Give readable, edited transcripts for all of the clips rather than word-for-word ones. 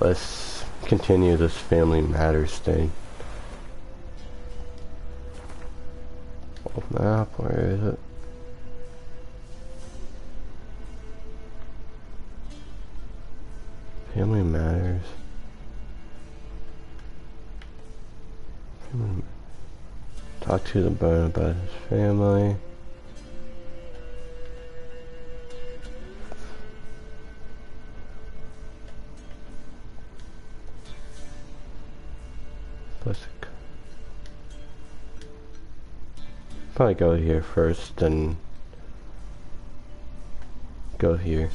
let's continue this Family Matters thing. Old map, where is it? Family Matters. Talk to the bone about his family. Let's probably go here first, then go here.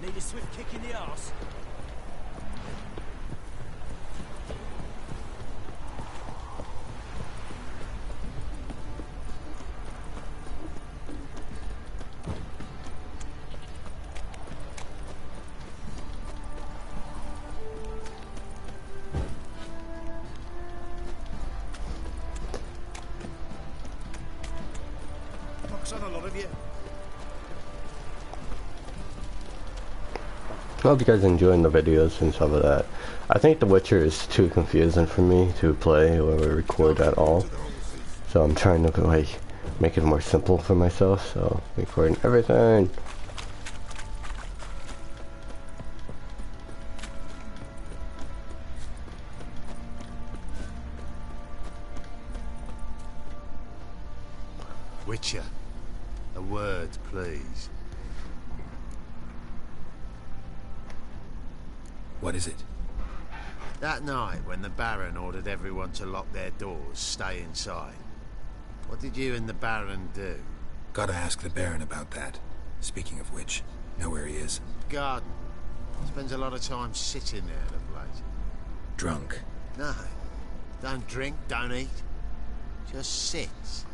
Need a swift kick in the arse. Fox on a lot of you. I hope you guys are enjoying the videos and stuff of that. I think The Witcher is too confusing for me to play or record at all. So I'm trying to like make it more simple for myself, so recording everything. Witcher, a word, please. What is it? That night when the Baron ordered everyone to lock their doors, stay inside. What did you and the Baron do? Gotta ask the Baron about that. Speaking of which, know where he is? Garden. Spends a lot of time sitting there of late. Drunk. No. Don't drink, don't eat. Just sits.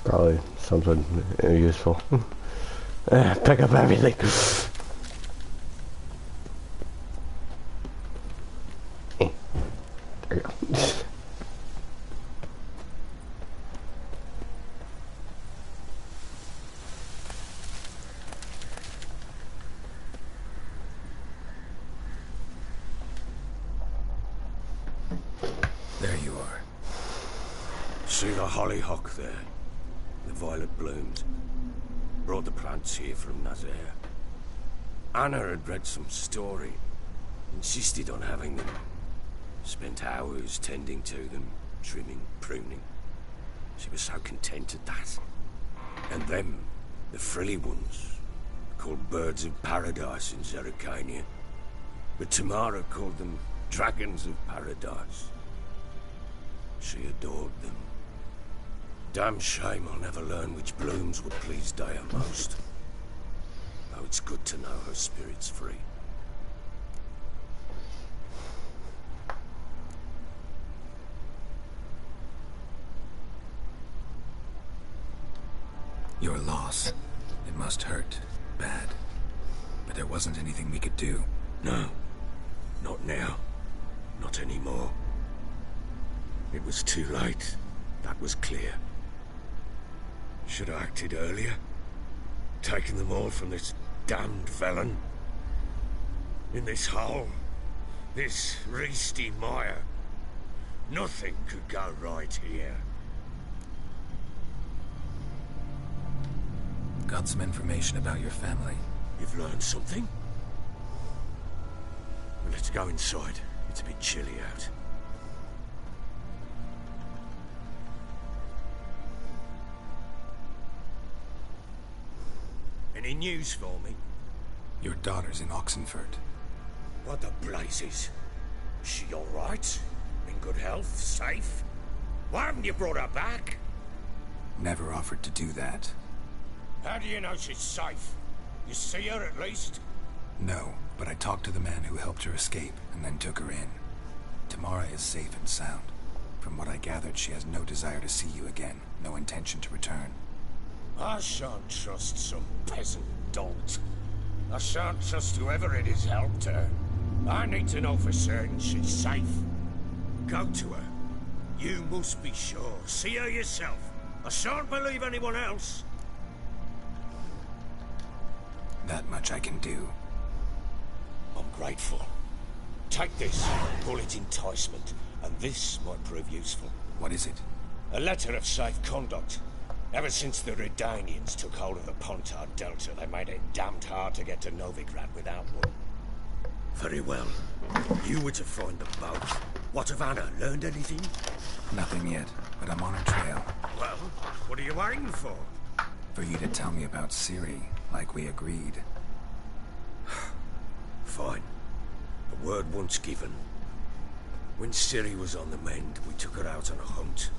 Probably something useful. Pick up everything. There you go. There you are. See the hollyhock there? The violet blooms. Brought the plants here from Nazaire. Anna had read some story. Insisted on having them. Spent hours tending to them, trimming, pruning. She was so content at that. And them, the frilly ones, called birds of paradise in Zerrikania. But Tamara called them dragons of paradise. She adored them. Damn shame I'll never learn which blooms would please Dea most. Though it's good to know her spirit's free. Your loss. It must hurt. Bad. But there wasn't anything we could do. No. Not now. Not anymore. It was too late. That was clear. Should have acted earlier. Taken them all from this damned felon. In this hole. This reesty mire. Nothing could go right here. Got some information about your family. You've learned something? Well, let's go inside. It's a bit chilly out. Any news for me? Your daughter's in Oxenford. What the blazes? Is she all right? In good health? Safe? Why haven't you brought her back? Never offered to do that. How do you know she's safe? You see her at least? No, but I talked to the man who helped her escape and then took her in. Tamara is safe and sound. From what I gathered, she has no desire to see you again, no intention to return. I shan't trust some peasant dolt. I shan't trust whoever it is helped her. I need to know for certain she's safe. Go to her. You must be sure. See her yourself. I shan't believe anyone else. That much I can do. I'm grateful. Take this. Call it enticement. And this might prove useful. What is it? A letter of safe conduct. Ever since the Redanians took hold of the Pontard Delta, they made it damned hard to get to Novigrad without one. Very well. You were to find the boat. What of Anna? Learned anything? Nothing yet, but I'm on her trail. Well, what are you waiting for? For you to tell me about Ciri, like we agreed. Fine. A word once given. When Ciri was on the mend, we took her out on a hunt.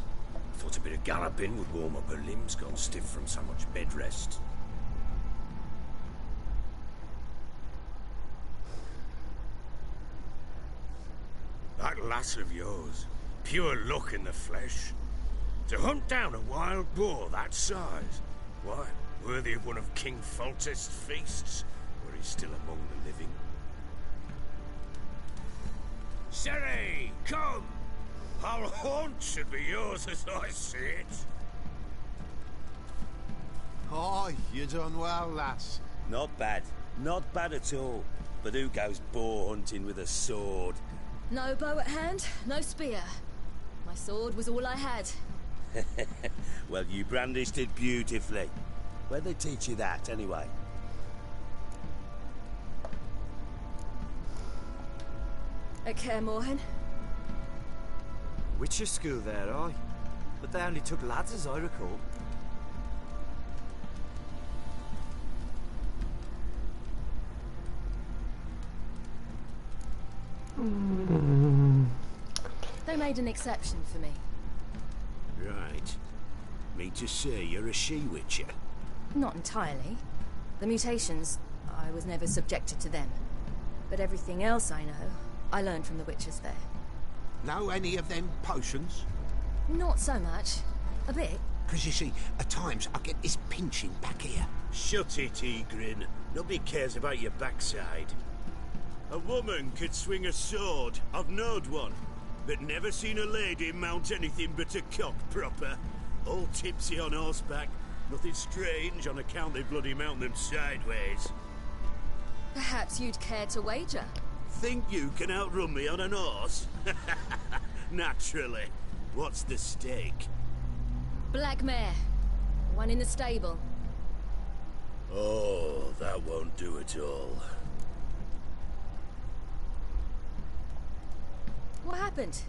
Thought a bit of galloping would warm up her limbs, gone stiff from so much bed rest. That lass of yours, pure luck in the flesh. To hunt down a wild boar that size, why, worthy of one of King Foltest's feasts, where he's still among the living. Ciri, come! Our haunt should be yours as I see it. Oh, you done well, lass. Not bad. Not bad at all. But who goes boar hunting with a sword? No bow at hand, no spear. My sword was all I had. Well, you brandished it beautifully. Where'd they teach you that, anyway? At Kaer Morhen. Witcher school there, aye. But they only took lads, as I recall. They made an exception for me. Right. Mean to say you're a she-witcher? Not entirely. The mutations, I was never subjected to them. But everything else I know, I learned from the witches there. Know any of them potions? Not so much. A bit. Because you see, at times I get this pinching back here. Shut it, Egrin. Nobody cares about your backside. A woman could swing a sword. I've knowed one. But never seen a lady mount anything but a cock proper. All tipsy on horseback. Nothing strange on account they bloody mount them sideways. Perhaps you'd care to wager? Think you can outrun me on an horse? Naturally. What's the stake? Black mare. One in the stable. Oh, that won't do at all. What happened?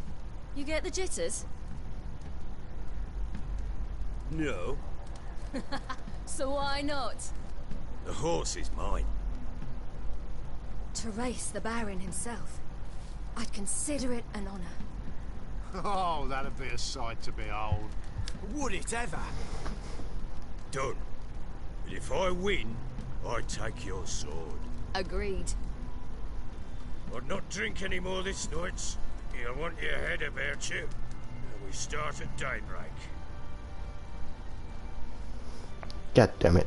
You get the jitters? No. So why not? The horse is mine. To race the Baron himself. I'd consider it an honor. Oh, that'd be a sight to behold. Would it ever? Done. But if I win, I take your sword. Agreed. I'd not drink any more this night. You'll want your head about you. And we start at daybreak. God damn it.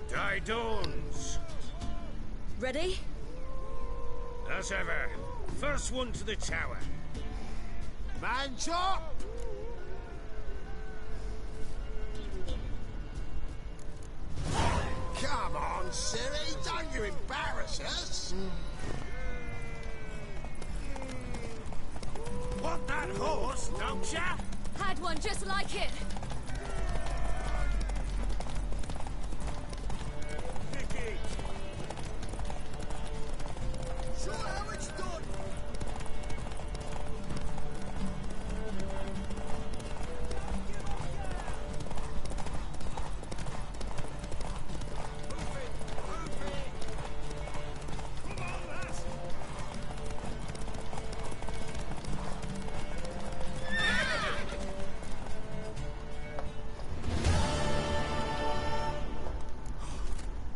Day dawns. Ready? As ever. First one to the tower. Man chop! Come on, Siri, don't you embarrass us! Want that horse, don't ya? Had one just like it. Vicky! Show how it's done!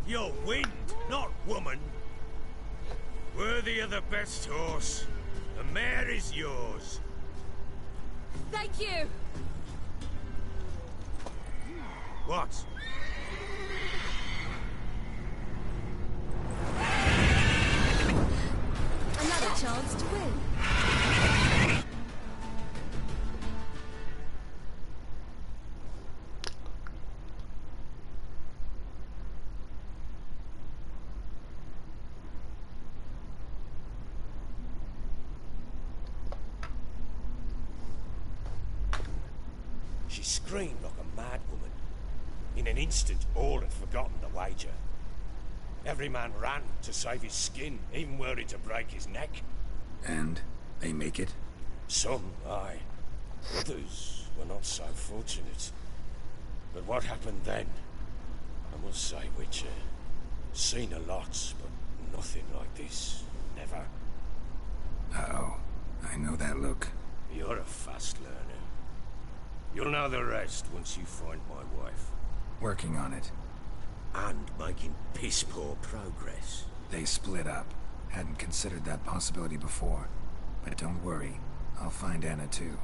You're wind, not woman. Worthy of the best horse. The mare is yours. Thank you. What? Another chance to win. She screamed like a mad woman. In an instant, all had forgotten the wager. Every man ran to save his skin, even were it to break his neck. And they make it? Some, aye. Others were not so fortunate. But what happened then? I must say, Witcher, seen a lot, but nothing like this. Never. Uh-oh. I know that look. You're a fast learner. You'll know the rest once you find my wife. Working on it. And making piss-poor progress. They split up. Hadn't considered that possibility before. But don't worry. I'll find Anna too.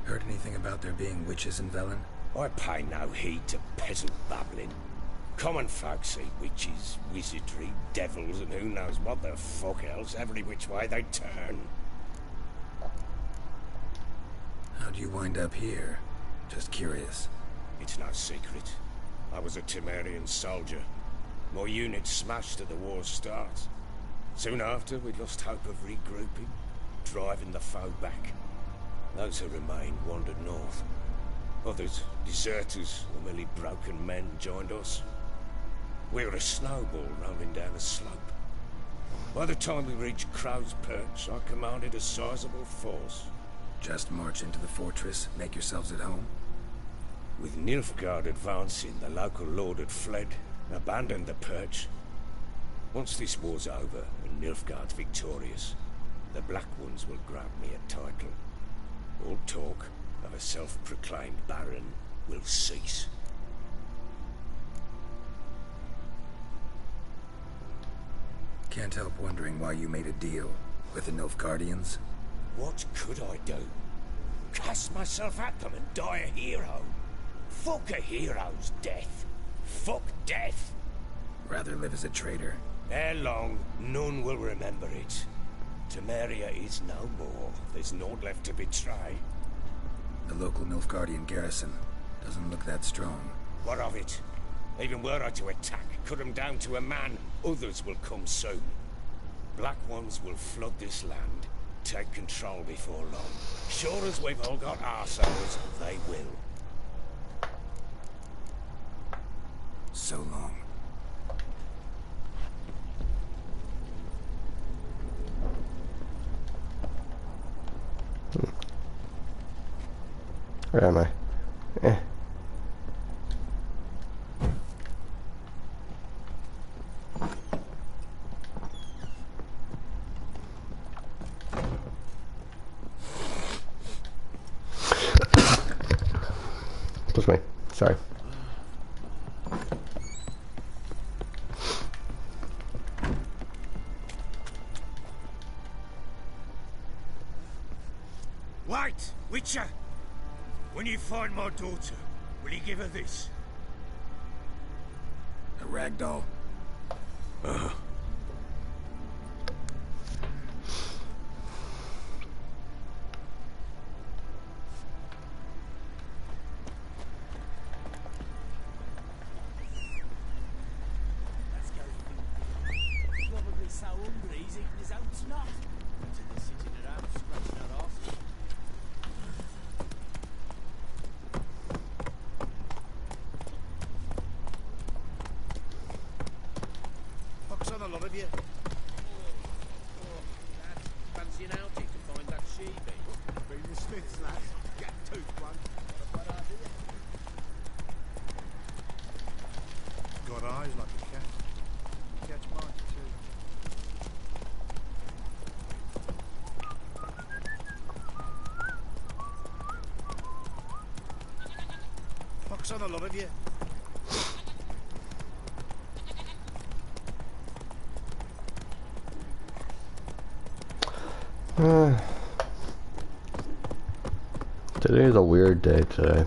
Heard anything about there being witches in Velen? I pay no heed to peasant babbling. Common folk see witches, wizardry, devils, and who knows what the fuck else every which way they turn. How'd you wind up here? Just curious. It's no secret. I was a Temerian soldier. My unit smashed at the war's start. Soon after, we lost hope of regrouping, driving the foe back. Those who remained wandered north. Others, deserters or merely broken men, joined us. We were a snowball rolling down a slope. By the time we reached Crow's Perch, I commanded a sizable force. Just march into the fortress, make yourselves at home? With Nilfgaard advancing, the local lord had fled, abandoned the Perch. Once this war's over and Nilfgaard's victorious, the Black Ones will grant me a title. All talk of a self-proclaimed baron will cease. Can't help wondering why you made a deal with the Nilfgaardians. What could I do? Cast myself at them and die a hero? Fuck a hero's death. Fuck death. Rather live as a traitor. Ere long, none will remember it. Temeria is no more. There's naught left to betray. The local Nilfgaardian garrison doesn't look that strong. What of it? Even were I to attack, cut them down to a man, others will come soon. Black Ones will flood this land, take control before long. Sure as we've all got arseholes, they will. So long. Where am I? Eh. Push me. Sorry. Wait, Witcher! When you find my daughter, will you give her this? A ragdoll. Let's go. Probably so hungry he's eating his own snot. Until he's sitting around scratching her arse. Fox on a lot of you. Fancy an outing to find that she-bee? Bring the Smiths, lads. Get tooth one. Got eyes like a cat. Catch mine too. Fox on a lot of you. Today's a weird day today.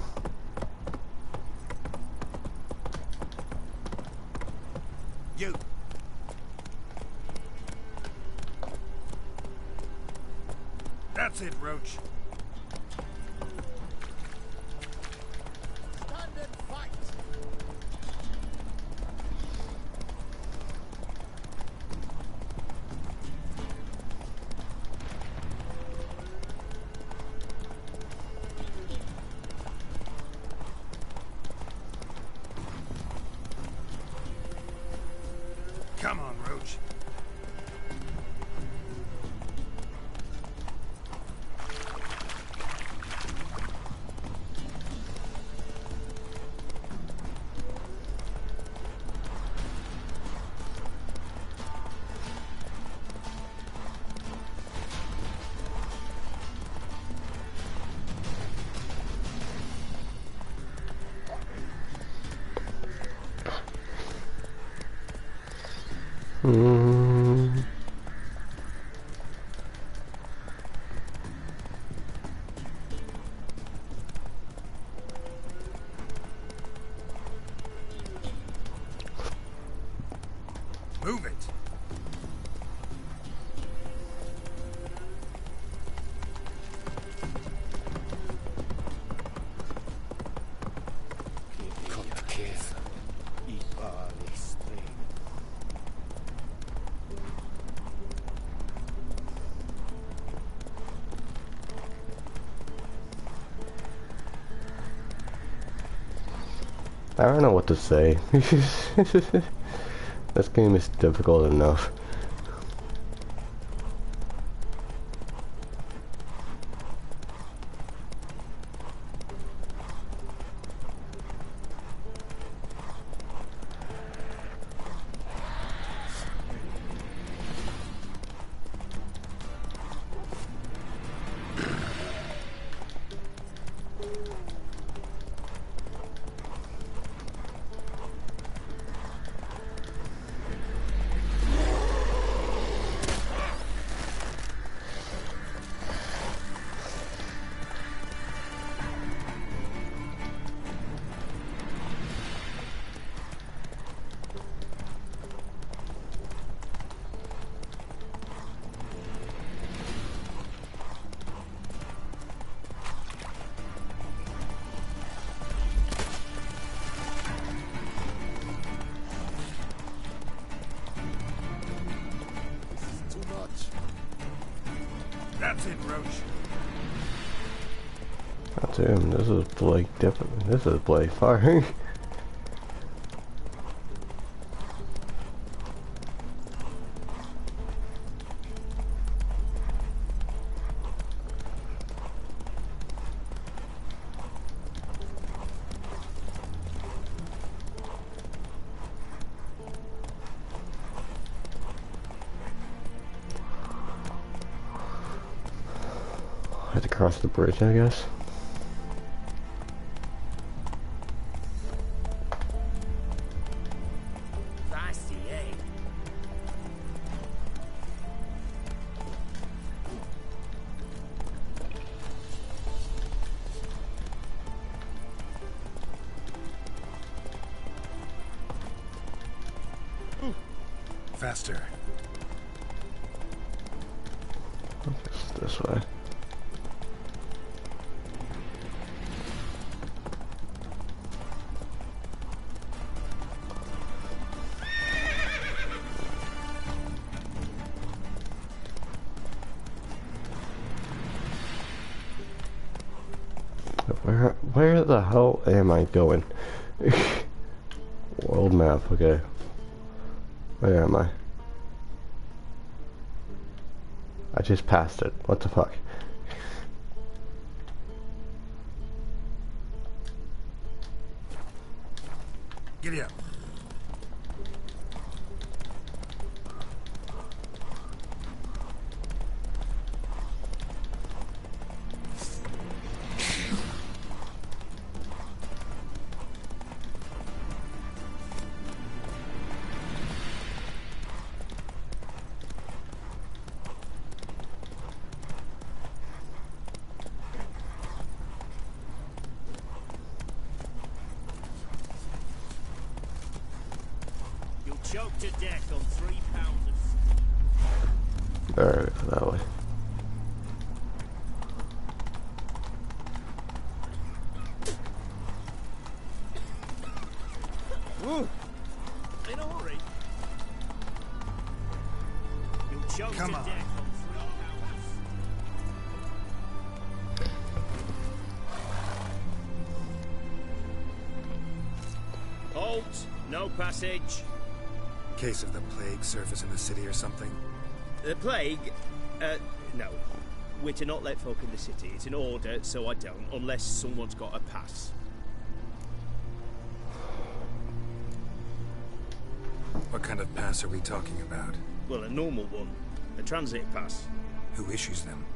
You. That's it, Roach. Stand and fight. Come on, Roach. Move it. I don't know what to say. This game is difficult enough. That's it, Roach. That's him. This is like different. This is play far. Had to cross the bridge, I guess. Feisty, eh? Faster. It's this way. Where the hell am I going? World map, okay. Where am I? I just passed it. What the fuck? Giddy up. Choked to death on 3 pounds of... Alright, that way. Woo! In a hurry. You'll choke Come to on. death on 3 pounds. Halt! No passage. Case of the plague surface in the city or something? The plague? No. We're to not let folk in the city. It's an order, so I don't, unless someone's got a pass. What kind of pass are we talking about? Well, a normal one. A transit pass. Who issues them?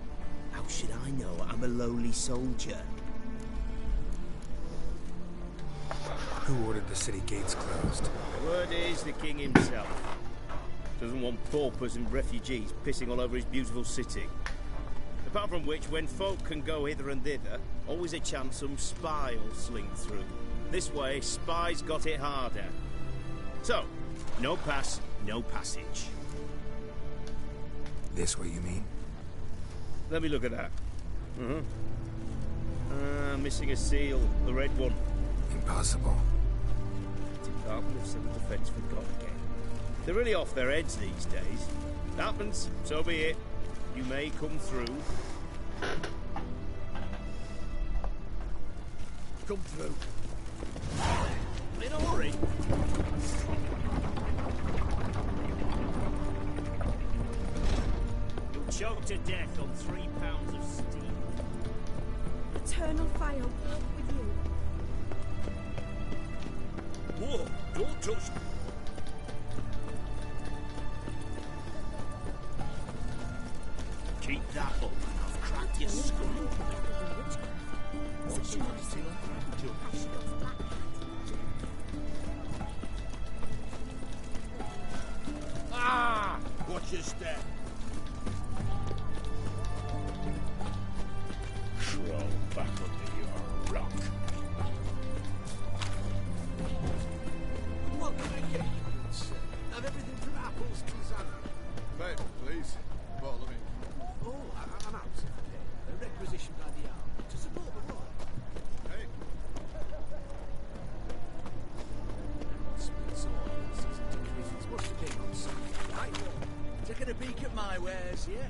How should I know? I'm a lowly soldier. Who ordered the city gates closed? The word is the king himself. Doesn't want paupers and refugees pissing all over his beautiful city. Apart from which, when folk can go hither and thither, always a chance some spy will slink through. This way, spies got it harder. So, no pass, no passage. This way, you mean? Let me look at that. Missing a seal, the red one. Impossible. Department of Civil Defence forgot again. They're really off their heads these days. Happens, so be it. You may come through. Come through. In a hurry. You'll choke to death on 3 pounds of steam. Eternal fire with you. Whoa, don't touch me. Keep that up and I've cracked your skull. Ah! Watch your step. Crawl back under your rock. What can I get you, good sir? Have everything from apples to lasagna. Mate, please. Bottle of me. Oh, I'm out. Okay. Requisitioned by the hour to support the war. Hey. Spits all season tickets. What's the game on Sunday? Right. Taking a peek at my wares, yeah?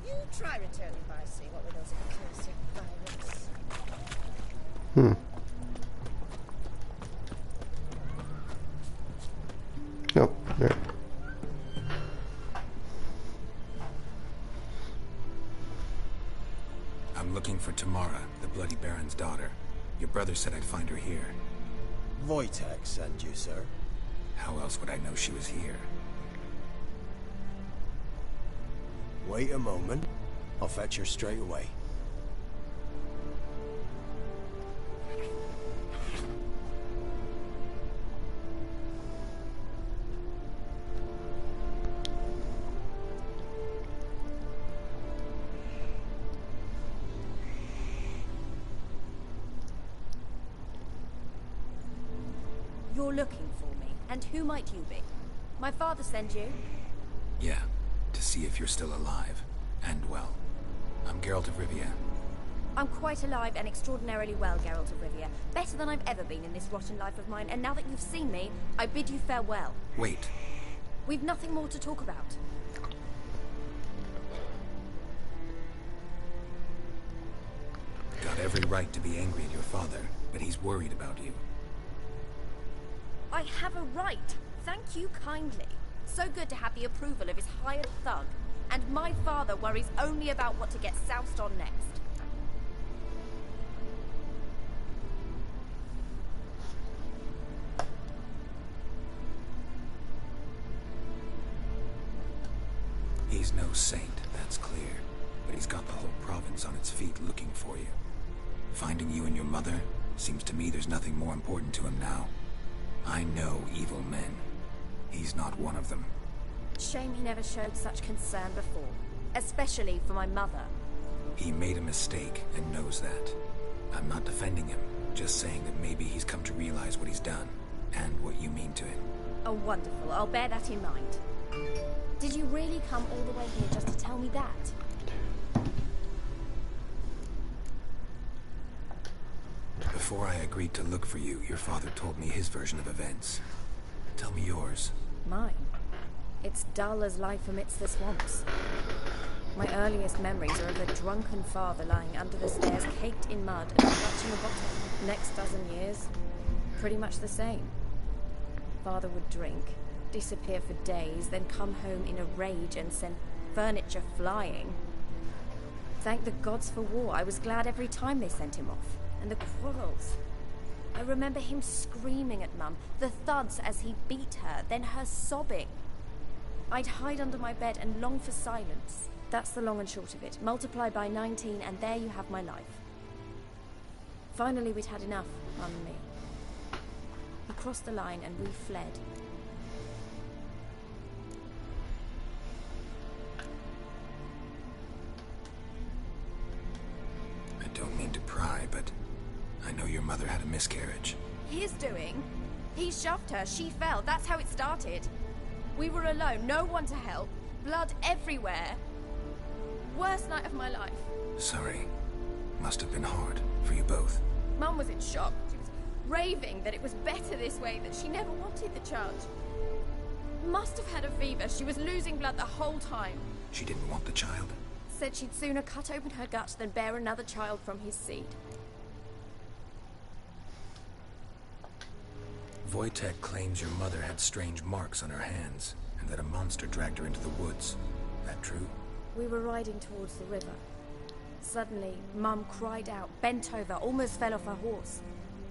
You try returning by sea. What were those accursed pirates? Nope. There. I'm looking for Tamara, the Bloody Baron's daughter. Your brother said I'd find her here. Wojtek sent you, sir. How else would I know she was here? Wait a moment. I'll fetch her straight away. You're looking for me, and who might you be? My father sent you? Yeah, to see if you're still alive. And well. I'm Geralt of Rivia. I'm quite alive and extraordinarily well, Geralt of Rivia. Better than I've ever been in this rotten life of mine, and now that you've seen me, I bid you farewell. Wait. We've nothing more to talk about. Got every right to be angry at your father, but he's worried about you. I have a right. Thank you kindly. So good to have the approval of his hired thug. And my father worries only about what to get soused on next. He's no saint, that's clear. But he's got the whole province on its feet looking for you. Finding you and your mother, seems to me there's nothing more important to him now. I know evil men. He's not one of them. Shame he never showed such concern before. Especially for my mother. He made a mistake and knows that. I'm not defending him, just saying that maybe he's come to realize what he's done, and what you mean to him. Oh, wonderful. I'll bear that in mind. Did you really come all the way here just to tell me that? Before I agreed to look for you, your father told me his version of events. Tell me yours. Mine? It's dull as life amidst the swamps. My earliest memories are of a drunken father lying under the stairs, caked in mud and clutching a bottle. Next dozen years, pretty much the same. Father would drink, disappear for days, then come home in a rage and send furniture flying. Thank the gods for war. I was glad every time they sent him off. And the quarrels. I remember him screaming at Mum, the thuds as he beat her, then her sobbing. I'd hide under my bed and long for silence. That's the long and short of it. Multiply by 19 and there you have my life. Finally we'd had enough, Mum and me. He crossed the line and we fled. I don't mean to pry, but I know your mother had a miscarriage. His doing? He shoved her, she fell, that's how it started. We were alone, no one to help. Blood everywhere. Worst night of my life. Sorry. Must have been hard for you both. Mum was in shock. She was raving that it was better this way, that she never wanted the child. Must have had a fever. She was losing blood the whole time. She didn't want the child? Said she'd sooner cut open her gut than bear another child from his seed. Wojtek claims your mother had strange marks on her hands, and that a monster dragged her into the woods. That true? We were riding towards the river. Suddenly, Mum cried out, bent over, almost fell off her horse.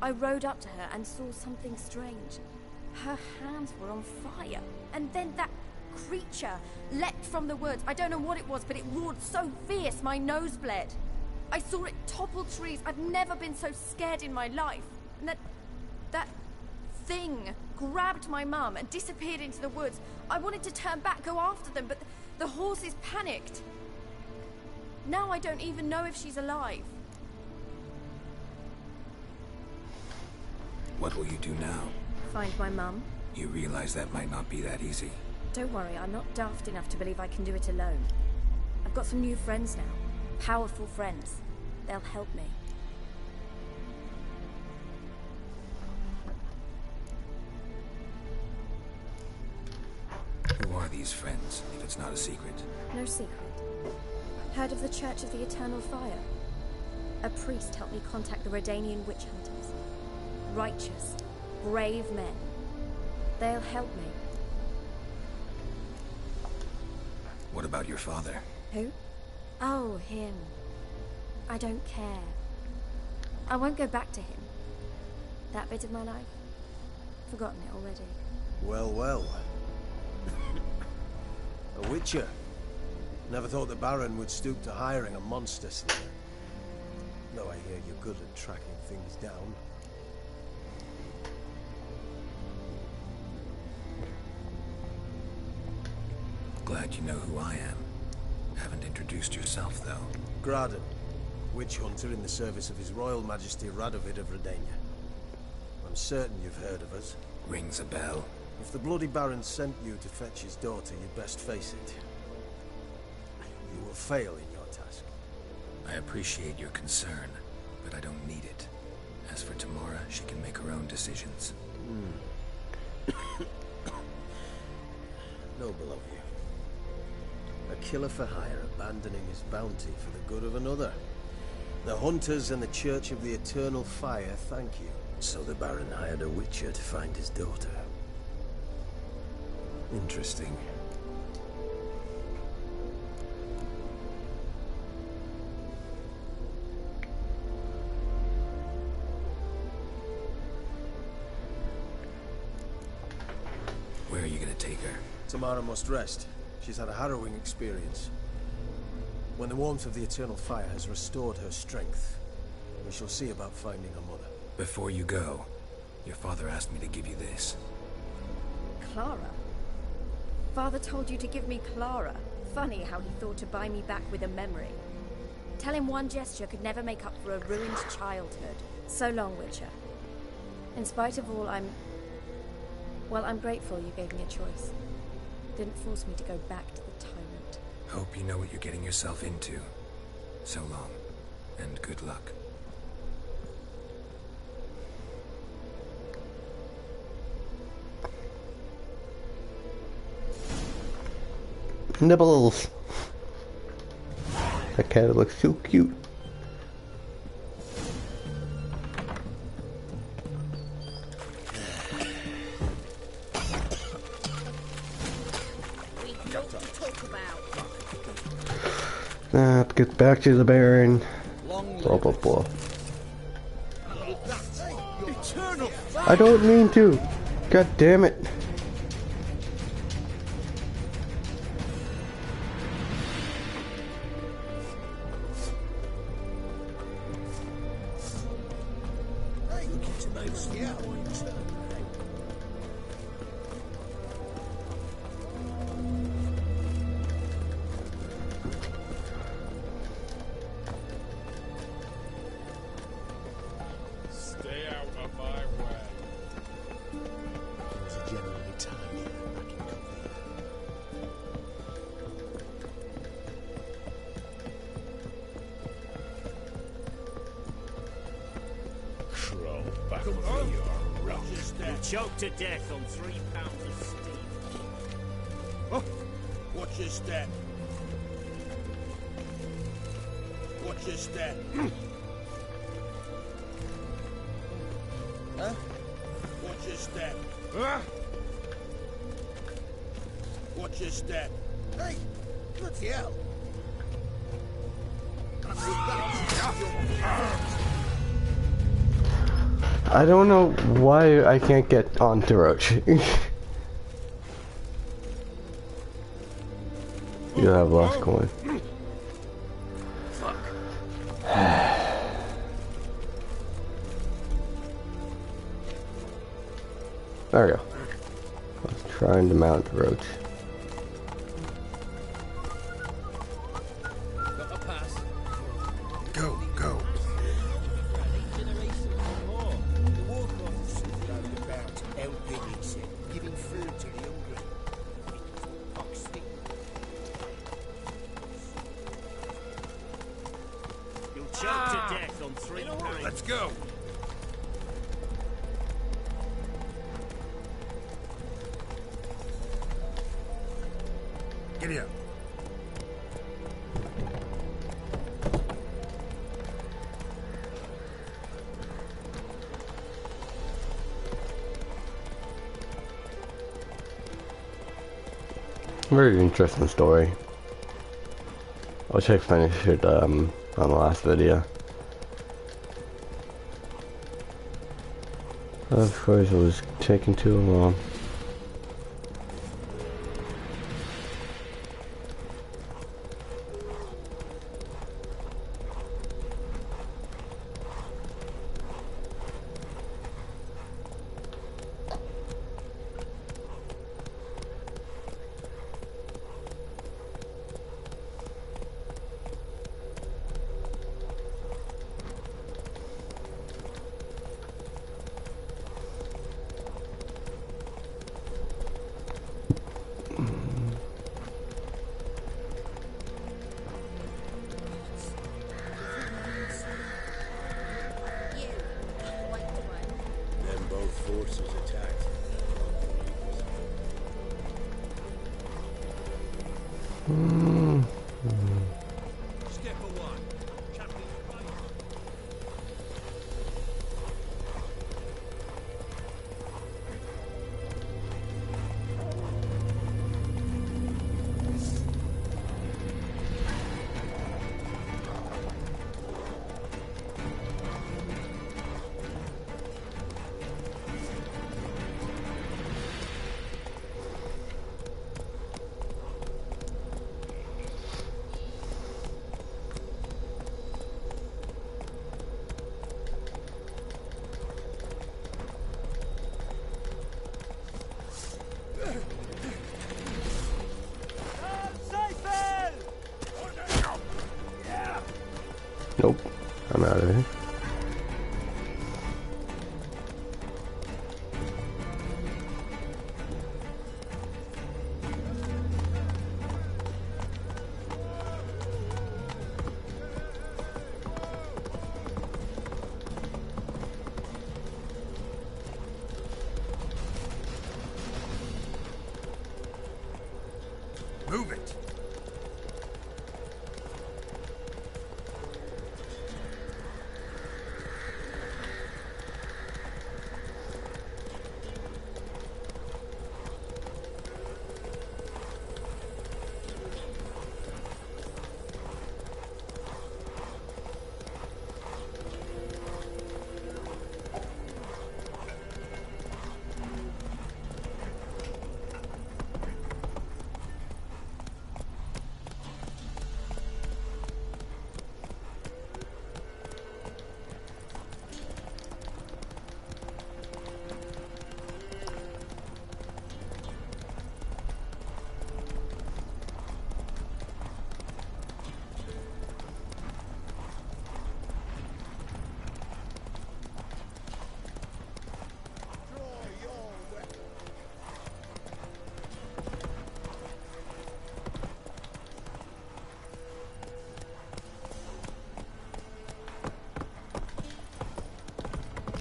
I rode up to her and saw something strange. Her hands were on fire. And then that creature leapt from the woods. I don't know what it was, but it roared so fierce my nose bled. I saw it topple trees. I've never been so scared in my life. And that thing grabbed my mum and disappeared into the woods. I wanted to turn back, go after them, but the horses panicked. Now I don't even know if she's alive. What will you do now? Find my mum. You realize that might not be that easy. Don't worry, I'm not daft enough to believe I can do it alone. I've got some new friends now. Powerful friends. They'll help me. Who are these friends, if it's not a secret? No secret. Heard of the Church of the Eternal Fire? A priest helped me contact the Redanian witch hunters. Righteous, brave men. They'll help me. What about your father? Who? Oh, him. I don't care. I won't go back to him. That bit of my life? Forgotten it already. Well, well. A witcher. Never thought the Baron would stoop to hiring a monster slayer. Though I hear you're good at tracking things down. Glad you know who I am. Haven't introduced yourself, though. Graden, witch hunter in the service of His Royal Majesty Radovid of Redania. I'm certain you've heard of us. Rings a bell. If the Bloody Baron sent you to fetch his daughter, you'd best face it. You will fail in your task. I appreciate your concern, but I don't need it. As for Tamara, she can make her own decisions. Noble of you. A killer for hire abandoning his bounty for the good of another. The hunters and the Church of the Eternal Fire thank you. So the Baron hired a witcher to find his daughter. Interesting. Where are you gonna take her? Tamara must rest. She's had a harrowing experience. When the warmth of the Eternal Fire has restored her strength, we shall see about finding her mother. Before you go, your father asked me to give you this. Clara? Father told you to give me Clara. Funny how he thought to buy me back with a memory. Tell him one gesture could never make up for a ruined childhood. So long, Witcher. In spite of all, I'm grateful you gave me a choice. Didn't force me to go back to the tyrant. Hope you know what you're getting yourself into. So long, and good luck. Nibbles. That cat looks so cute. Let's get back to the Baron. Blah blah blah. I don't mean to. God damn it. Choked to death on 3 pounds of steam. Oh, watch your step. Watch your step. Huh? Watch your step. Watch your step. Hey! Bloody hell! I don't know why I can't get onto Roach. You have lost coin. Fuck. There we go. I was trying to mount Roach. Got a pass. Go, go. Giving food to the hungry. You'll choke to death on 3 pounds. Let's go. Giddy up. Very interesting story. I wish I finished it on the last video. Of course, it was taking too long. Then both forces attacked. Step for one. Captain Spider. Nope, I'm out of here. Move it.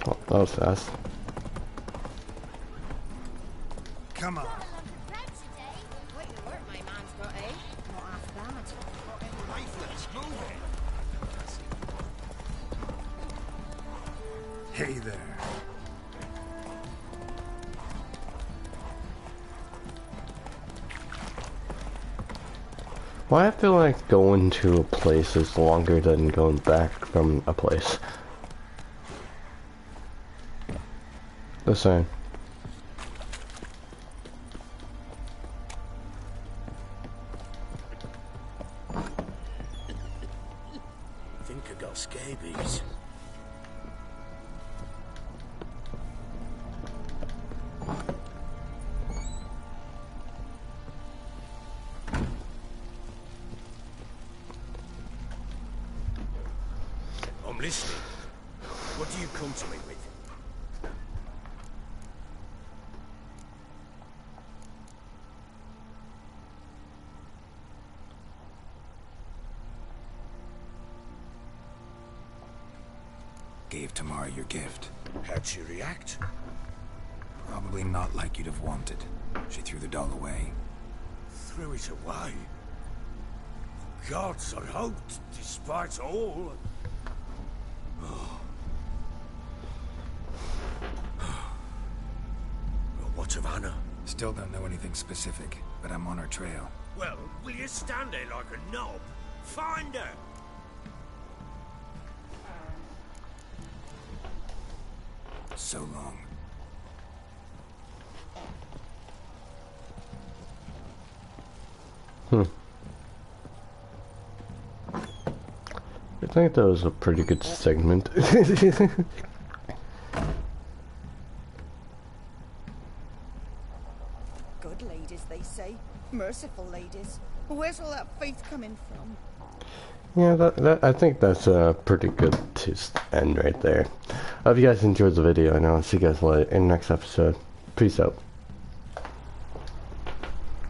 Oh, that was fast. Come on. Hey there. Why I feel like going to a place is longer than going back from a place. Just saying. Think I got scabies. I'm listening. What do you come to me with? Gave Tamara your gift. How'd she react? Probably not like you'd have wanted. She threw the doll away. Threw it away. Gods, I hoped, despite all. Well, what of Anna? Still don't know anything specific, but I'm on her trail. Well, will you stand there like a knob? Find her! So long. I think that was a pretty good segment. Good ladies, they say. Merciful ladies. Where's all that faith coming from? Yeah, I think that's a pretty good to end right there. I hope you guys enjoyed the video, and I'll see you guys later in the next episode. Peace out.